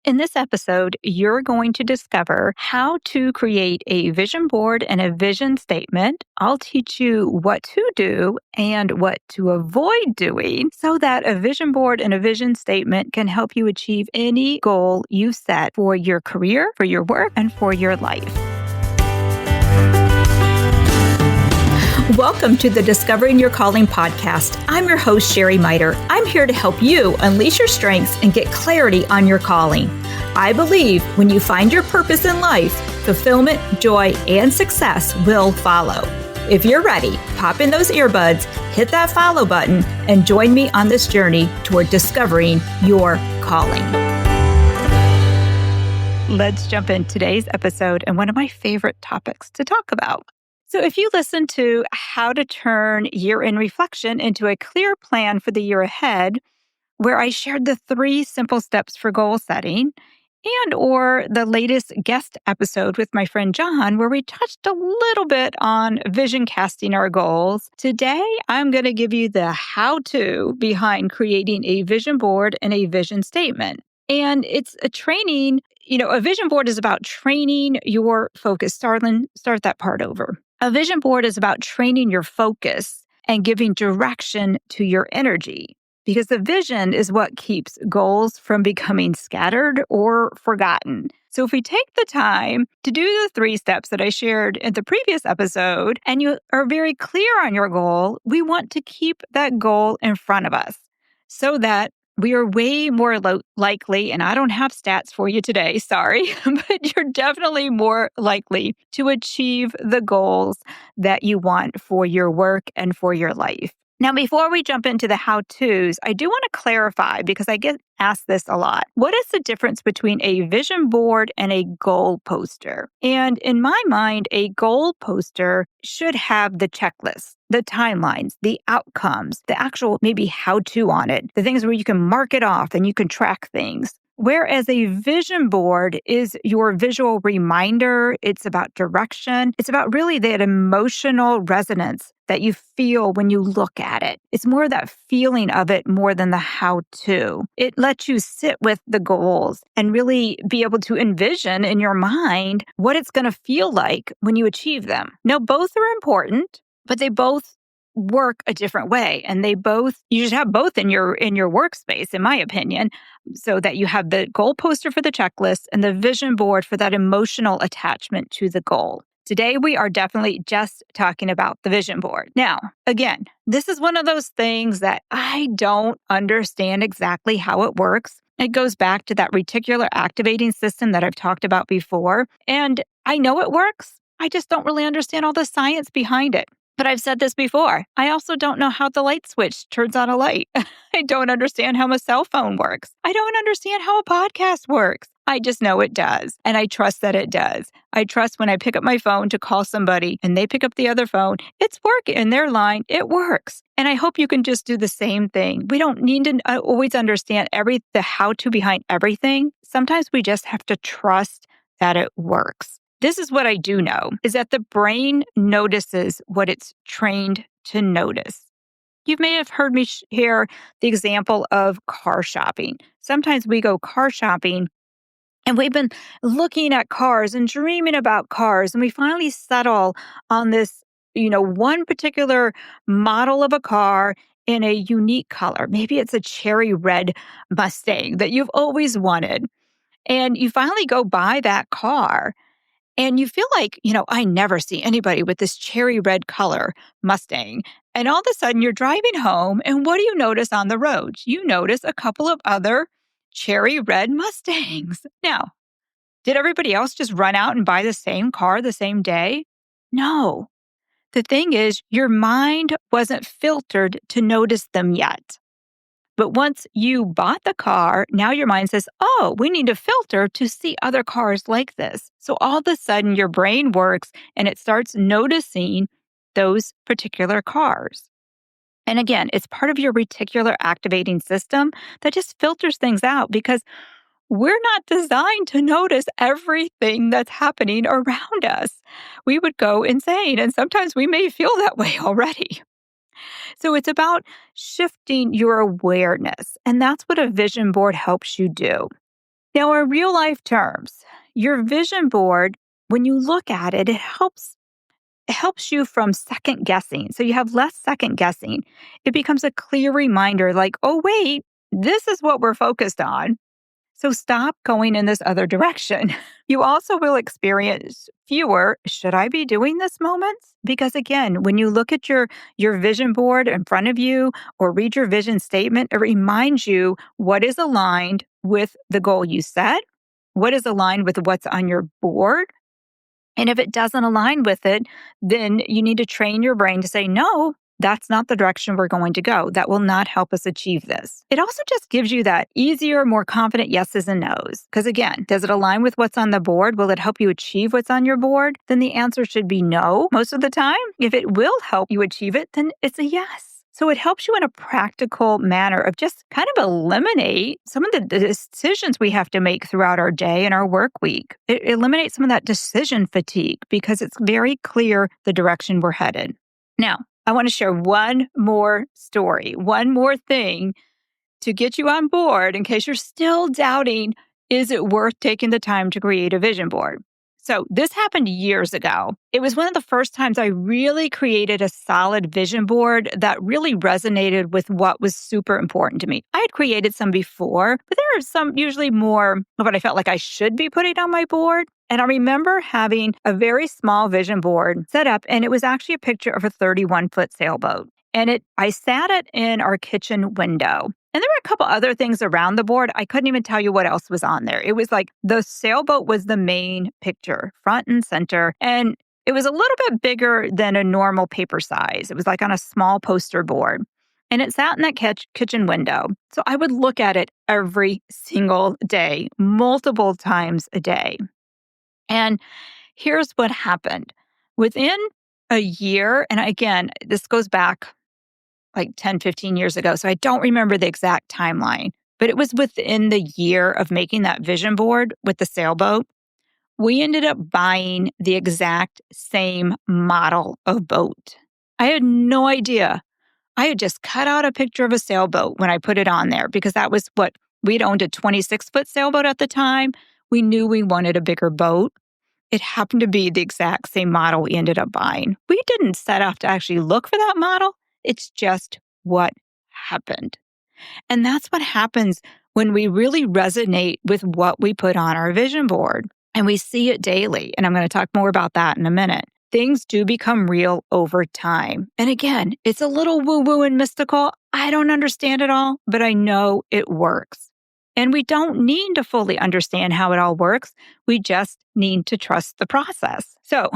In this episode, you're going to discover how to create a vision board and a vision statement. I'll teach you what to do and what to avoid doing so that a vision board and a vision statement can help you achieve any goal you set for your career, for your work, and for your life. Welcome to the Discovering Your Calling podcast. I'm your host, Sherry Miter. I'm here to help you unleash your strengths and get clarity on your calling. I believe when you find your purpose in life, fulfillment, joy, and success will follow. If you're ready, pop in those earbuds, hit that follow button, and join me on this journey toward discovering your calling. Let's jump in today's episode and one of my favorite topics to talk about. So if you listen to how to turn year-end reflection into a clear plan for the year ahead, where I shared the 3 simple steps for goal setting, and or the latest guest episode with my friend John, where we touched a little bit on vision casting our goals, today I'm going to give you the how-to behind creating a vision board and a vision statement. And it's a training, a vision board is about training your focus. Starlin, start that part over. A vision board is about training your focus and giving direction to your energy, because the vision is what keeps goals from becoming scattered or forgotten. So if we take the time to do the 3 steps that I shared in the previous episode, and you are very clear on your goal, we want to keep that goal in front of us so that we are way more likely, and I don't have stats for you today, sorry, but you're definitely more likely to achieve the goals that you want for your work and for your life. Now, before we jump into the how-tos, I do want to clarify, because I get asked this a lot. What is the difference between a vision board and a goal poster? And in my mind, a goal poster should have the checklist, the timelines, the outcomes, the actual maybe how-to on it, the things where you can mark it off and you can track things. Whereas a vision board is your visual reminder, it's about direction, it's about really that emotional resonance that you feel when you look at it. It's more that feeling of it more than the how-to. It lets you sit with the goals and really be able to envision in your mind what it's going to feel like when you achieve them. Now, both are important, but they both work a different way, and you should have both in your workspace, in my opinion, so that you have the goal poster for the checklist and the vision board for that emotional attachment to the goal. Today, we are definitely just talking about the vision board. Now, again, this is one of those things that I don't understand exactly how it works. It goes back to that reticular activating system that I've talked about before, and I know it works. I just don't really understand all the science behind it. But I've said this before. I also don't know how the light switch turns on a light. I don't understand how a cell phone works. I don't understand how a podcast works. I just know it does. And I trust that it does. I trust when I pick up my phone to call somebody and they pick up the other phone, it's working in their line. It works. And I hope you can just do the same thing. We don't need to always understand the how-to behind everything. Sometimes we just have to trust that it works. This is what I do know, is that the brain notices what it's trained to notice. You may have heard me share the example of car shopping. Sometimes we go car shopping and we've been looking at cars and dreaming about cars, and we finally settle on this, one particular model of a car in a unique color. Maybe it's a cherry red Mustang that you've always wanted. And you finally go buy that car. And you feel like, I never see anybody with this cherry red color Mustang. And all of a sudden you're driving home, and what do you notice on the road? You notice a couple of other cherry red Mustangs. Now, did everybody else just run out and buy the same car the same day? No. The thing is, your mind wasn't filtered to notice them yet. But once you bought the car, now your mind says, oh, we need to filter to see other cars like this. So all of a sudden your brain works and it starts noticing those particular cars. And again, it's part of your reticular activating system that just filters things out, because we're not designed to notice everything that's happening around us. We would go insane, and sometimes we may feel that way already. So it's about shifting your awareness, and that's what a vision board helps you do. Now, in real life terms, your vision board, when you look at it, it helps you from second guessing. So you have less second guessing. It becomes a clear reminder like, oh, wait, this is what we're focused on. So stop going in this other direction. You also will experience fewer should I be doing this moments? Because again, when you look at your vision board in front of you or read your vision statement, it reminds you what is aligned with the goal you set, what is aligned with what's on your board, and if it doesn't align with it, then you need to train your brain to say, no, that's not the direction we're going to go. That will not help us achieve this. It also just gives you that easier, more confident yeses and nos. Because again, does it align with what's on the board? Will it help you achieve what's on your board? Then the answer should be no most of the time. If it will help you achieve it, then it's a yes. So it helps you in a practical manner of just kind of eliminate some of the decisions we have to make throughout our day and our work week. It eliminates some of that decision fatigue because it's very clear the direction we're headed. Now, I want to share one more story, one more thing to get you on board in case you're still doubting, is it worth taking the time to create a vision board? So this happened years ago. It was one of the first times I really created a solid vision board that really resonated with what was super important to me. I had created some before, but there are some usually more of what I felt like I should be putting on my board. And I remember having a very small vision board set up, and it was actually a picture of a 31-foot sailboat. And I sat it in our kitchen window. And there were a couple other things around the board. I couldn't even tell you what else was on there. It was like the sailboat was the main picture, front and center. And it was a little bit bigger than a normal paper size. It was like on a small poster board. And it sat in that kitchen window. So I would look at it every single day, multiple times a day. And here's what happened. Within a year, and again, this goes back like 10, 15 years ago. So I don't remember the exact timeline, but it was within the year of making that vision board with the sailboat. We ended up buying the exact same model of boat. I had no idea. I had just cut out a picture of a sailboat when I put it on there because that was what we'd owned, a 26-foot sailboat at the time. We knew we wanted a bigger boat. It happened to be the exact same model we ended up buying. We didn't set off to actually look for that model. It's just what happened. And that's what happens when we really resonate with what we put on our vision board. And we see it daily. And I'm going to talk more about that in a minute. Things do become real over time. And again, it's a little woo-woo and mystical. I don't understand it all, but I know it works. And we don't need to fully understand how it all works. We just need to trust the process. So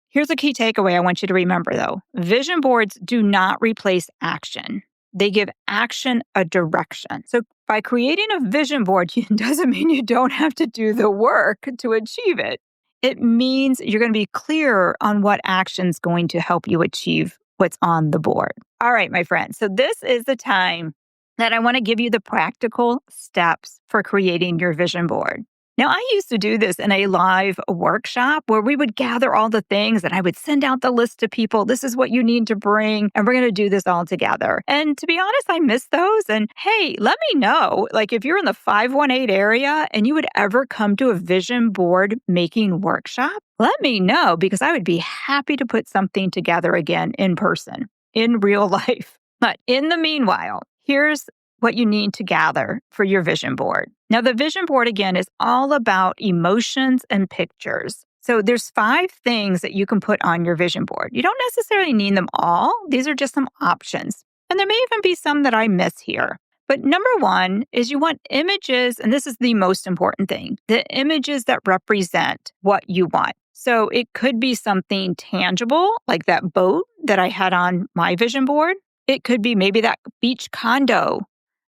here's a key takeaway I want you to remember, though. Vision boards do not replace action. They give action a direction. So by creating a vision board, it doesn't mean you don't have to do the work to achieve it. It means you're going to be clear on what action's going to help you achieve what's on the board. All right, my friends. So this is the time that I want to give you the practical steps for creating your vision board. Now, I used to do this in a live workshop where we would gather all the things and I would send out the list to people. This is what you need to bring, and we're going to do this all together. And to be honest, I miss those. And hey, let me know, like if you're in the 518 area and you would ever come to a vision board making workshop, let me know because I would be happy to put something together again in person, in real life. But in the meanwhile, here's what you need to gather for your vision board. Now, the vision board, again, is all about emotions and pictures. So there's 5 things that you can put on your vision board. You don't necessarily need them all. These are just some options. And there may even be some that I miss here. But number 1 is you want images, and this is the most important thing, the images that represent what you want. So it could be something tangible, like that boat that I had on my vision board. It could be maybe that beach condo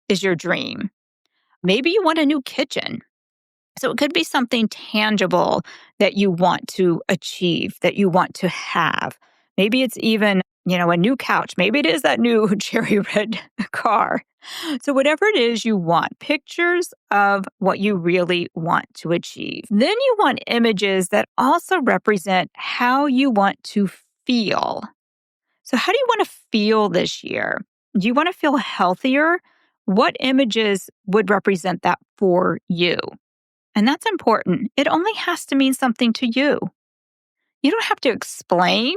is your dream. Maybe you want a new kitchen. So it could be something tangible that you want to achieve, that you want to have. Maybe it's even, a new couch. Maybe it is that new cherry red car. So whatever it is you want, pictures of what you really want to achieve. Then you want images that also represent how you want to feel. So how do you want to feel this year? Do you want to feel healthier? What images would represent that for you? And that's important. It only has to mean something to you. You don't have to explain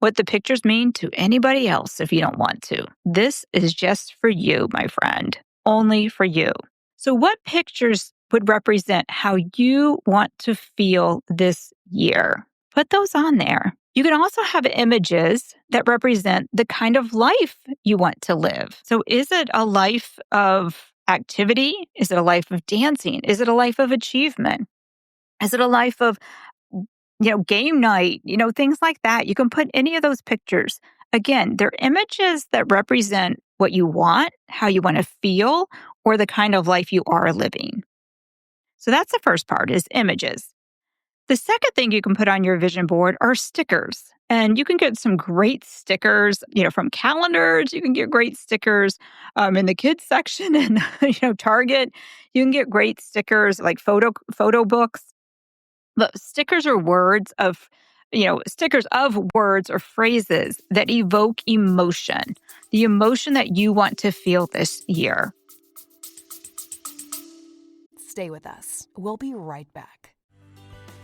what the pictures mean to anybody else if you don't want to. This is just for you, my friend, only for you. So, what pictures would represent how you want to feel this year? Put those on there. You can also have images that represent the kind of life you want to live. So, is it a life of activity? Is it a life of dancing? Is it a life of achievement? Is it a life of game night, things like that? You can put any of those pictures. Again, they're images that represent what you want, how you want to feel, or the kind of life you are living. So that's the first part, is images. The second thing you can put on your vision board are stickers. And you can get some great stickers, from calendars. You can get great stickers in the kids section and Target. You can get great stickers like photo books. But stickers are stickers of words or phrases that evoke emotion, the emotion that you want to feel this year. Stay with us. We'll be right back.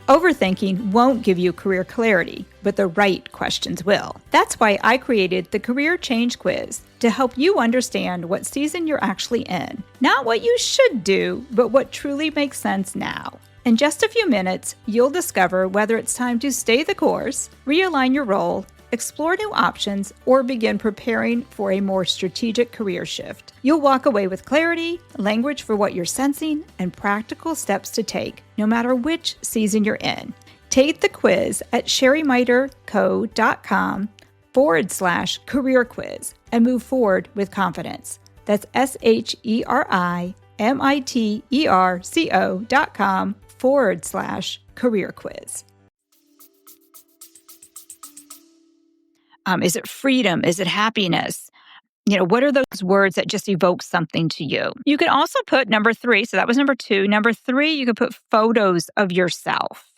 Overthinking won't give you career clarity, but the right questions will. That's why I created the Career Change Quiz to help you understand what season you're actually in. Not what you should do, but what truly makes sense now. In just a few minutes, you'll discover whether it's time to stay the course, realign your role, explore new options, or begin preparing for a more strategic career shift. You'll walk away with clarity, language for what you're sensing, and practical steps to take, no matter which season you're in. Take the quiz at sherrymiterco.com/career quiz and move forward with confidence. That's SherryMiterco.com/career quiz. Is it freedom? Is it happiness? What are those words that just evoke something to you? You can also put number 3. So that was number 2. Number 3, you could put photos of yourself.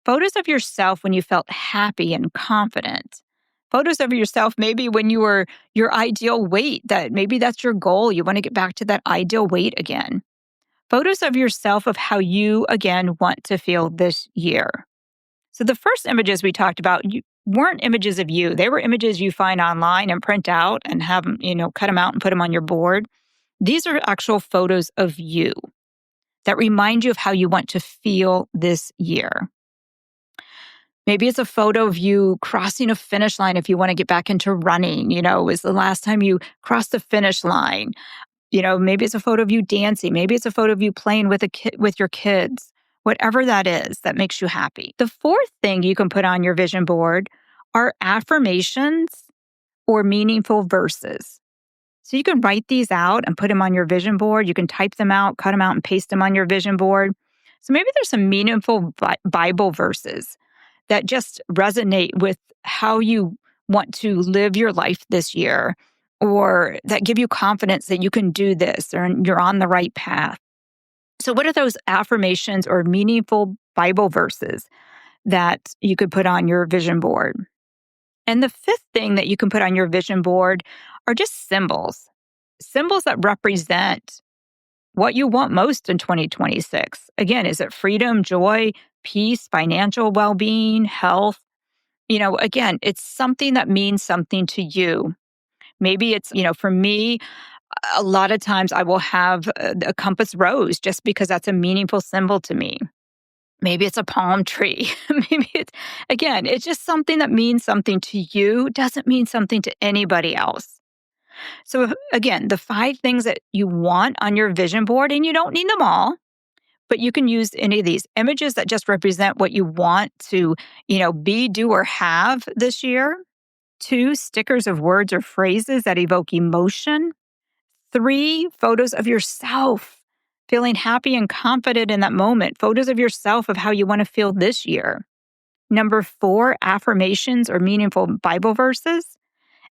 Photos of yourself when you felt happy and confident. Photos of yourself maybe when you were your ideal weight, that maybe that's your goal. You want to get back to that ideal weight again. Photos of yourself of how you, again, want to feel this year. So the first images we talked about weren't images of you. They were images you find online and print out and have them, cut them out and put them on your board. These are actual photos of you that remind you of how you want to feel this year. Maybe it's a photo of you crossing a finish line if you want to get back into running. Was the last time you crossed the finish line? Maybe it's a photo of you dancing. Maybe it's a photo of you playing with your kids. Whatever that is that makes you happy. The fourth thing you can put on your vision board are affirmations or meaningful verses. So you can write these out and put them on your vision board. You can type them out, cut them out, and paste them on your vision board. So maybe there's some meaningful Bible verses that just resonate with how you want to live your life this year, or that give you confidence that you can do this or you're on the right path. So what are those affirmations or meaningful Bible verses that you could put on your vision board? And the fifth thing that you can put on your vision board are just symbols. Symbols that represent what you want most in 2026. Again, is it freedom, joy, peace, financial well-being, health? Again, it's something that means something to you. Maybe it's, for me, a lot of times I will have a compass rose just because that's a meaningful symbol to me. Maybe it's a palm tree. It's just something that means something to you, doesn't mean something to anybody else. So again, the 5 things that you want on your vision board, and you don't need them all, but you can use any of these images that just represent what you want to, be, do, or have this year. 2, stickers of words or phrases that evoke emotion. 3, photos of yourself, feeling happy and confident in that moment. Photos of yourself of how you want to feel this year. Number 4, affirmations or meaningful Bible verses.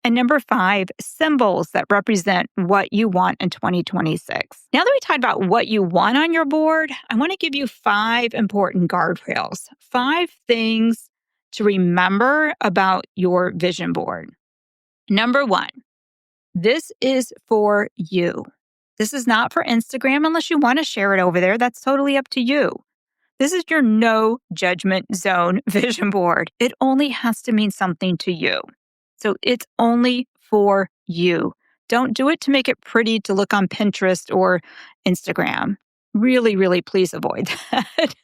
And number 5, symbols that represent what you want in 2026. Now that we talked about what you want on your board, I want to give you 5 important guardrails, 5 things to remember about your vision board. Number 1, this is for you. This is not for Instagram unless you want to share it over there. That's totally up to you. This is your no judgment zone vision board. It only has to mean something to you. So it's only for you. Don't do it to make it pretty to look on Pinterest or Instagram. Really, really, please avoid that.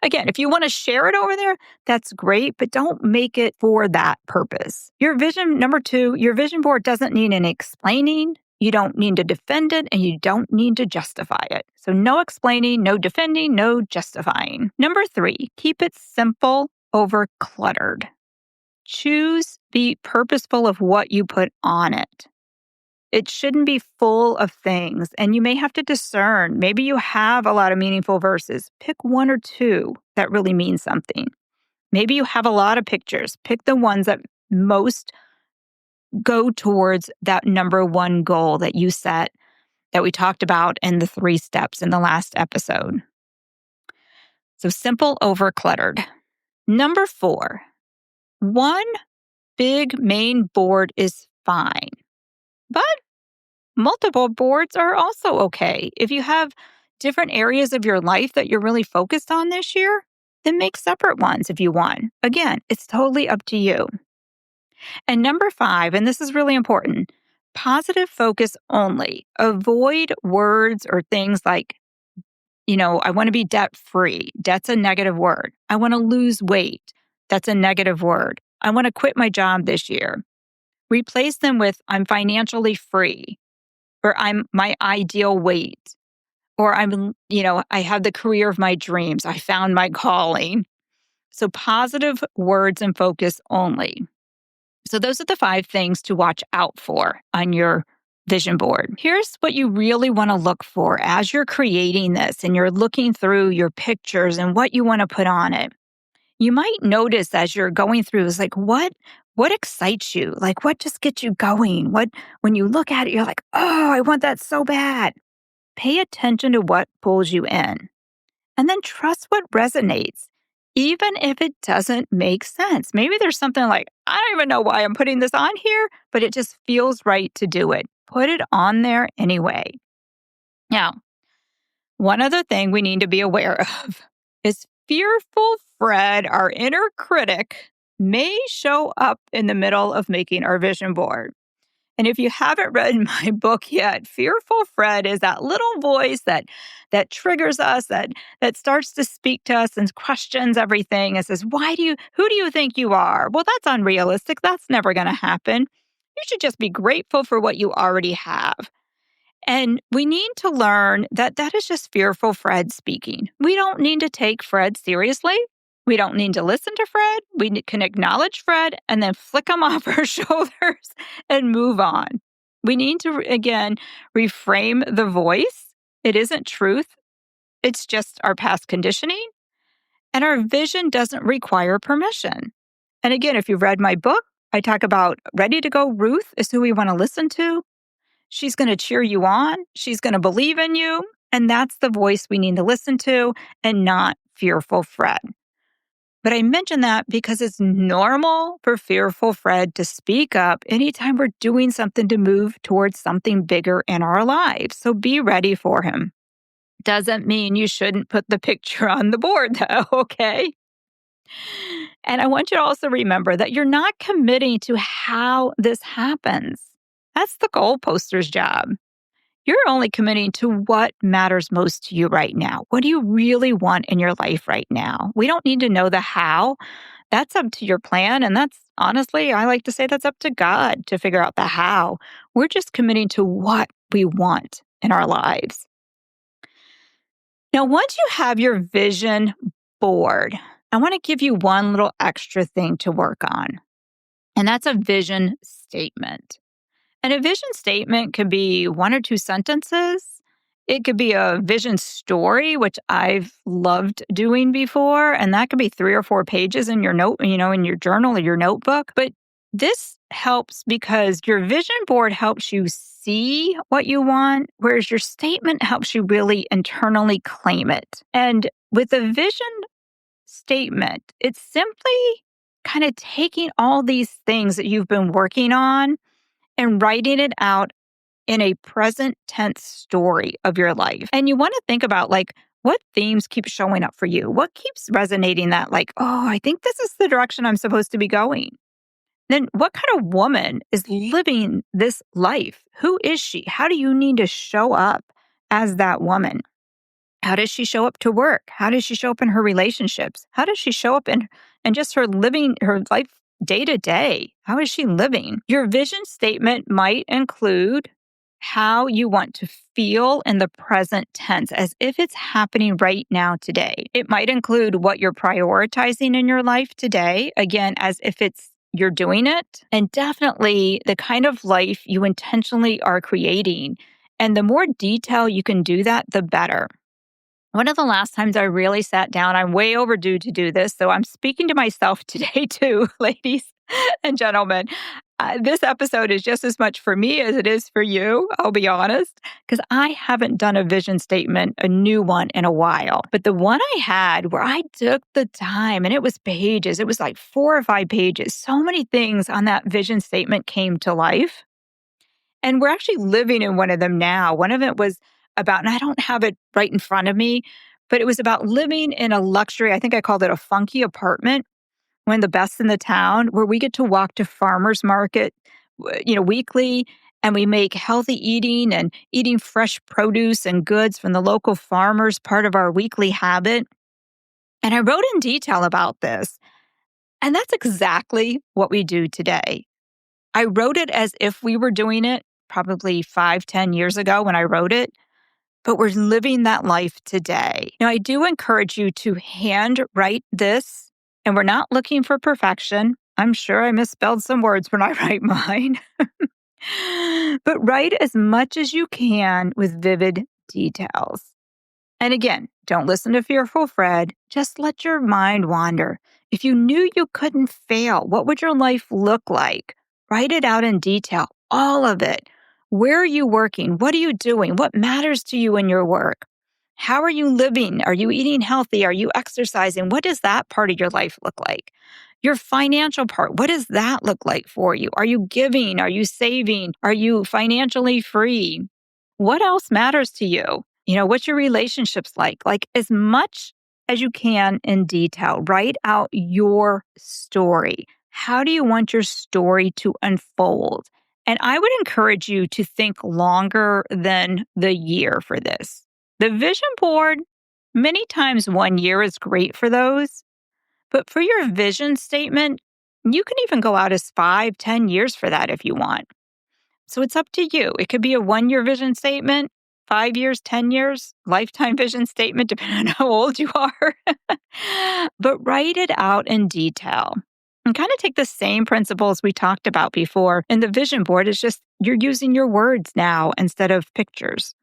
Again, if you want to share it over there, that's great, but don't make it for that purpose. Number two, your vision board doesn't need any explaining. You don't need to defend it, and you don't need to justify it. So no explaining, no defending, no justifying. Number three, keep it simple over cluttered. Be purposeful of what you put on it. It shouldn't be full of things, and you may have to discern. Maybe you have a lot of meaningful verses. Pick one or two that really mean something. Maybe you have a lot of pictures. Pick the ones that most go towards that number one goal that you set, that we talked about in the 3 steps in the last episode. So simple over cluttered. Number 4, one big main board is fine, but multiple boards are also okay. If you have different areas of your life that you're really focused on this year, then make separate ones if you want. Again, it's totally up to you. And number 5, and this is really important, positive focus only. Avoid words or things like, I want to be debt free. Debt's a negative word. I want to lose weight. That's a negative word. I want to quit my job this year. Replace them with I'm financially free, or I'm my ideal weight, or I have the career of my dreams. I found my calling. So positive words and focus only. So those are the 5 things to watch out for on your vision board. Here's what you really want to look for as you're creating this and you're looking through your pictures and what you want to put on it. You might notice as you're going through is like, what excites you? Like, what just gets you going? When you look at it, you're like, oh, I want that so bad. Pay attention to what pulls you in. And then trust what resonates, even if it doesn't make sense. Maybe there's something like, I don't even know why I'm putting this on here, but it just feels right to do it. Put it on there anyway. Now, one other thing we need to be aware of is fearful Fred, our inner critic, may show up in the middle of making our vision board. And if you haven't read my book yet, Fearful Fred is that little voice that triggers us, that starts to speak to us and questions everything and says, who do you think you are? Well, that's unrealistic. That's never going to happen. You should just be grateful for what you already have. And we need to learn that is just Fearful Fred speaking. We don't need to take Fred seriously. We don't need to listen to Fred. We can acknowledge Fred and then flick him off our shoulders and move on. We need to, again, reframe the voice. It isn't truth. It's just our past conditioning. And our vision doesn't require permission. And again, if you've read my book, I talk about Ready to Go Ruth is who we want to listen to. She's going to cheer you on. She's going to believe in you. And that's the voice we need to listen to and not Fearful Fred. But I mention that because it's normal for Fearful Fred to speak up anytime we're doing something to move towards something bigger in our lives. So be ready for him. Doesn't mean you shouldn't put the picture on the board, though, okay? And I want you to also remember that you're not committing to how this happens. That's the goalposter's job. You're only committing to what matters most to you right now. What do you really want in your life right now? We don't need to know the how. That's up to your plan. And that's honestly, I like to say that's up to God to figure out the how. We're just committing to what we want in our lives. Now, once you have your vision board, I want to give you one little extra thing to work on. And that's a vision statement. And a vision statement could be 1 or 2 sentences. It could be a vision story, which I've loved doing before. And that could be 3 or 4 pages in your note, in your journal or your notebook. But this helps because your vision board helps you see what you want, whereas your statement helps you really internally claim it. And with a vision statement, it's simply kind of taking all these things that you've been working on and writing it out in a present tense story of your life. And you want to think about like, what themes keep showing up for you? What keeps resonating that like, oh, I think this is the direction I'm supposed to be going? Then what kind of woman is living this life? Who is she? How do you need to show up as that woman? How does she show up to work? How does she show up in her relationships? How does she show up in just her living her life day to day? How is she living? Your vision statement might include how you want to feel in the present tense as if it's happening right now today. It might include what you're prioritizing in your life today, again, as if you're doing it, and definitely the kind of life you intentionally are creating. And the more detail you can do that, the better. One of the last times I really sat down, I'm way overdue to do this. So I'm speaking to myself today, too, ladies and gentlemen. This episode is just as much for me as it is for you, I'll be honest, because I haven't done a vision statement, a new one in a while. But the one I had where I took the time, and it was pages, it was like 4 or 5 pages. So many things on that vision statement came to life. And we're actually living in one of them now. One of it was about, and I don't have it right in front of me, but it was about living in a luxury, I think I called it a funky apartment, one of the best in the town, where we get to walk to farmers market, weekly, and we make healthy eating and eating fresh produce and goods from the local farmers part of our weekly habit. And I wrote in detail about this. And that's exactly what we do today. I wrote it as if we were doing it probably 5, 10 years ago when I wrote it, but we're living that life today. Now, I do encourage you to hand write this, and we're not looking for perfection. I'm sure I misspelled some words when I write mine, but write as much as you can with vivid details. And again, don't listen to Fearful Fred. Just let your mind wander. If you knew you couldn't fail, what would your life look like? Write it out in detail, all of it. Where are you working? What are you doing? What matters to you in your work? How are you living? Are you eating healthy? Are you exercising? What does that part of your life look like? Your financial part, what does that look like for you? Are you giving? Are you saving? Are you financially free? What else matters to you? What's your relationships like? Like as much as you can in detail, write out your story. How do you want your story to unfold? And I would encourage you to think longer than the year for this. The vision board, many times 1 year is great for those. But for your vision statement, you can even go out as 5, 10 years for that if you want. So it's up to you. It could be a 1-year vision statement, 5 years, 10 years, lifetime vision statement, depending on how old you are. But write it out in detail and kind of take the same principles we talked about before. And the vision board is just you're using your words now instead of pictures.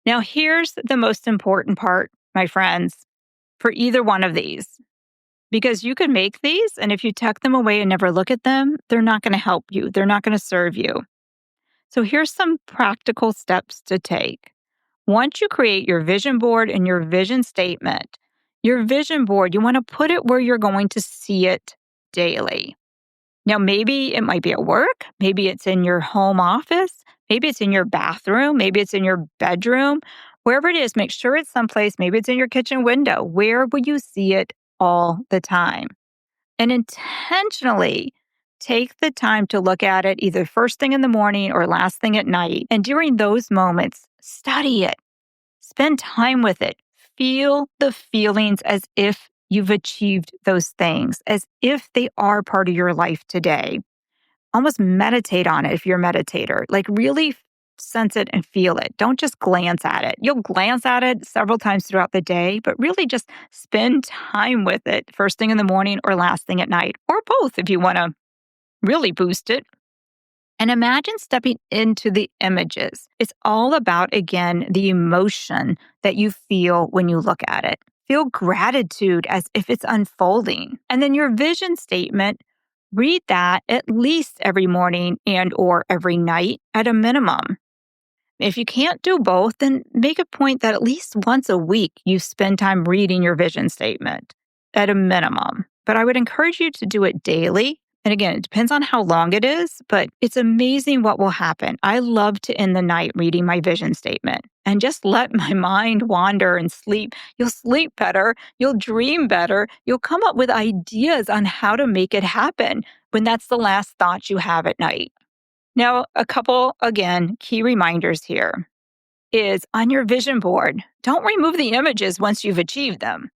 Now, here's the most important part, my friends, for either one of these. Because you could make these, and if you tuck them away and never look at them, they're not going to help you. They're not going to serve you. So here's some practical steps to take. Once you create your vision board and your vision statement, your vision board, you want to put it where you're going to see it daily. Now, maybe it might be at work. Maybe it's in your home office. Maybe it's in your bathroom. Maybe it's in your bedroom. Wherever it is, make sure it's someplace. Maybe it's in your kitchen window. Where will you see it all the time? And intentionally take the time to look at it either first thing in the morning or last thing at night. And during those moments, study it, spend time with it, feel the feelings as if you've achieved those things, as if they are part of your life today. Almost meditate on it if you're a meditator. Like really sense it and feel it. Don't just glance at it. You'll glance at it several times throughout the day, but really just spend time with it first thing in the morning or last thing at night, or both if you want to really boost it. And imagine stepping into the images. It's all about, again, the emotion that you feel when you look at it. Feel gratitude as if it's unfolding. And then your vision statement, read that at least every morning and or every night at a minimum. If you can't do both, then make a point that at least once a week you spend time reading your vision statement at a minimum. But I would encourage you to do it daily And again, it depends on how long it is, but it's amazing what will happen. I love to end the night reading my vision statement and just let my mind wander and sleep. You'll sleep better. You'll dream better. You'll come up with ideas on how to make it happen when that's the last thought you have at night. Now, a couple, again, key reminders here is on your vision board, don't remove the images once you've achieved them.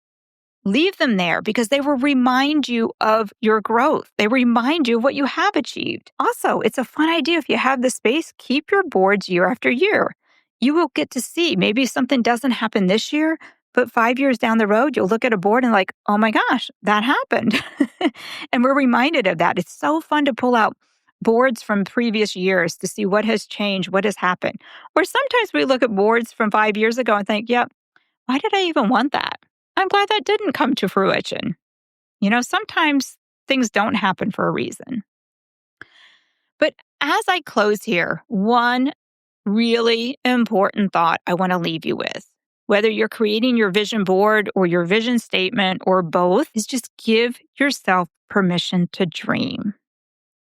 Leave them there because they will remind you of your growth. They remind you of what you have achieved. Also, it's a fun idea if you have the space, keep your boards year after year. You will get to see maybe something doesn't happen this year, but 5 years down the road, you'll look at a board and like, oh my gosh, that happened. And we're reminded of that. It's so fun to pull out boards from previous years to see what has changed, what has happened. Or sometimes we look at boards from 5 years ago and think, yep, why did I even want that? I'm glad that didn't come to fruition. Sometimes things don't happen for a reason. But as I close here, one really important thought I want to leave you with, whether you're creating your vision board or your vision statement or both, is just give yourself permission to dream.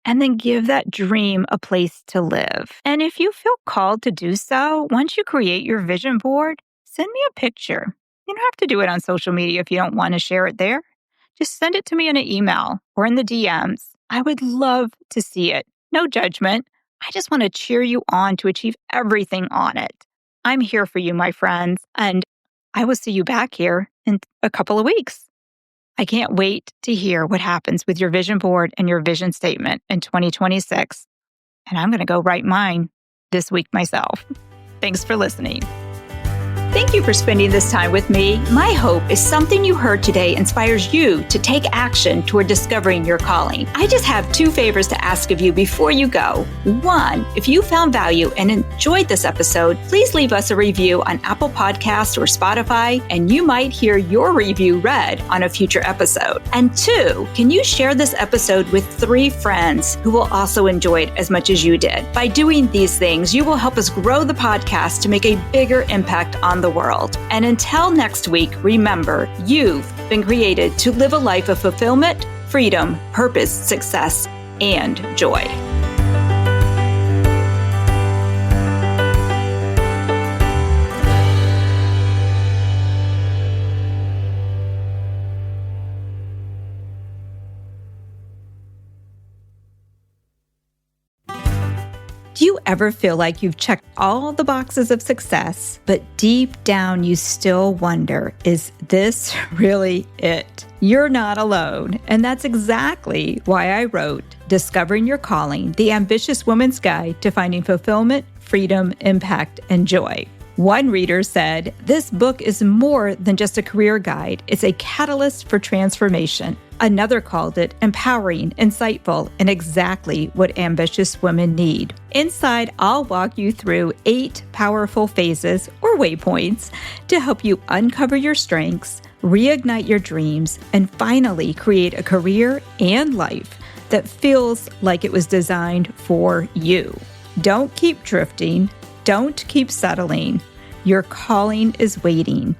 And then give that dream a place to live. And if you feel called to do so, once you create your vision board, send me a picture. You don't have to do it on social media if you don't want to share it there. Just send it to me in an email or in the DMs. I would love to see it. No judgment. I just want to cheer you on to achieve everything on it. I'm here for you, my friends, and I will see you back here in a couple of weeks. I can't wait to hear what happens with your vision board and your vision statement in 2026. And I'm going to go write mine this week myself. Thanks for listening. Thank you for spending this time with me. My hope is something you heard today inspires you to take action toward discovering your calling. I just have 2 favors to ask of you before you go. 1, if you found value and enjoyed this episode, please leave us a review on Apple Podcasts or Spotify, and you might hear your review read on a future episode. And 2, can you share this episode with 3 friends who will also enjoy it as much as you did? By doing these things, you will help us grow the podcast to make a bigger impact on the world. And until next week, remember, you've been created to live a life of fulfillment, freedom, purpose, success, and joy. Do you ever feel like you've checked all the boxes of success, but deep down you still wonder, is this really it? You're not alone, and that's exactly why I wrote Discovering Your Calling, the Ambitious Woman's Guide to Finding Fulfillment, Freedom, Impact, and Joy. One reader said, this book is more than just a career guide. It's a catalyst for transformation. Another called it empowering, insightful, and exactly what ambitious women need. Inside, I'll walk you through 8 powerful phases or waypoints to help you uncover your strengths, reignite your dreams, and finally create a career and life that feels like it was designed for you. Don't keep drifting. Don't keep settling. Your calling is waiting,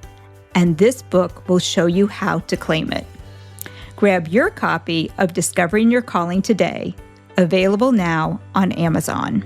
and this book will show you how to claim it. Grab your copy of Discovering Your Calling today, available now on Amazon.